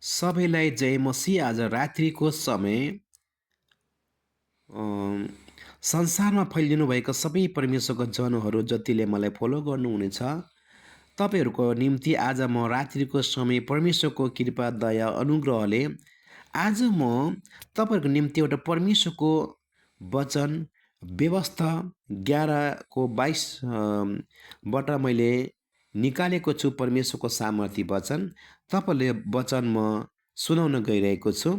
सबैलाई जय मसीह। आज रात्रिको समय अम, संसारमा फैलिनु भएको सबै परमेश्वरको जनहरू जतिले मलाई फलो गर्नुहुनेछ, तपाईँहरूको निम्ति आज म रात्रिको समय परमेश्वरको कृपा दया अनुग्रहले आज म तपाईँहरूको निम्ति एउटा परमेश्वरको वचन व्यवस्था 11 को 22 बाट मैले निकालेको छु। परमेश्वरको सामर्थ्य वचन तपाईँले वचन म सुनाउन गइरहेको छु।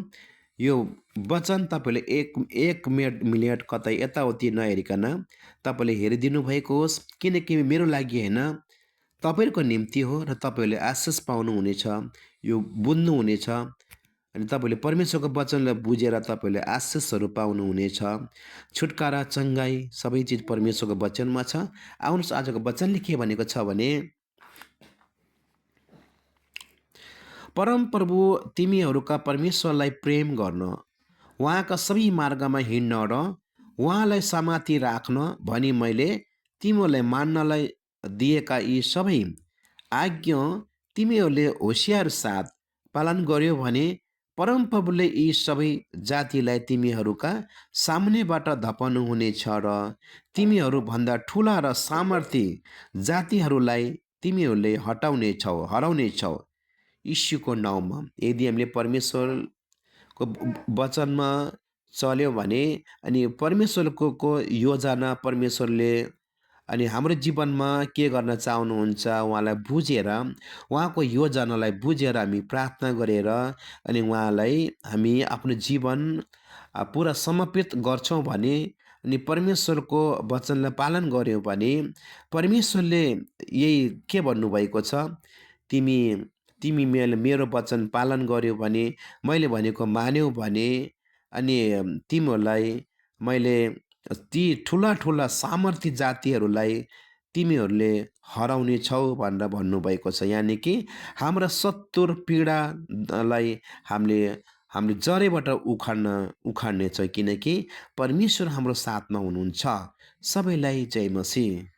यो वचन तपाईँले एक मिनट कतै यताउति नहेरिकन तपाईँले हेरिदिनु भएको होस्, किनकि मेरो लागि होइन, तपाईँहरूको निम्ति हो र तपाईँहरूले आशिष पाउनुहुनेछ, यो बुझ्नुहुनेछ अनि तपाईँले परमेश्वरको वचनलाई बुझेर तपाईँहरूले आशिषहरू पाउनुहुनेछ। छुटकारा, चङ्गाई सबै चिज परमेश्वरको वचनमा छ। आउनुहोस्, आजको वचनले के भनेको छ भने, परमप्रभु तिमीहरूका परमेश्वरलाई प्रेम गर्न, उहाँका सबै मार्गमा हिँड्न र उहाँलाई समाति राख्न भनी मैले तिमीहरूलाई मान्नलाई दिएका यी सबै आज्ञा तिमीहरूले होसियार साथ पालन गर्यो भने परमप्रभुले यी सबै जातिलाई तिमीहरूका सामुन्नेबाट धपाउनुहुनेछ र तिमीहरूभन्दा ठुला र सामर्थी जातिहरूलाई तिमीहरूले हराउनेछौ यीशुको नाउँमा। यदि हामीले परमेश्वरको वचनमा चल्यो भने अनि परमेश्वरको योजना परमेश्वरले अनि हाम्रो जीवनमा के गर्न चाहनुहुन्छ उहाँलाई बुझेर, उहाँको योजनालाई बुझेर हामी प्रार्थना गरेर अनि उहाँलाई हामी आफ्नो जीवन पुरा समर्पित गर्छौँ भने अनि परमेश्वरको वचनलाई पालन गऱ्यौँ भने परमेश्वरले यही के भन्नुभएको छ, तिमी तिमी मेरो वचन पालन गर्यौ भने, मैले भनेको मान्यौ भने अनि तिमीहरूलाई मैले ती ठुला ठुला सामर्थ्य जातिहरूलाई तिमीहरूले हराउने छौ भनेर भन्नुभएको छ। यानि कि हाम्रा शत्रु पीडालाई हामीले जरैबाट उखाड्ने छ, किनकि परमेश्वर हाम्रो साथमा हुनुहुन्छ। सबैलाई जय मसीह।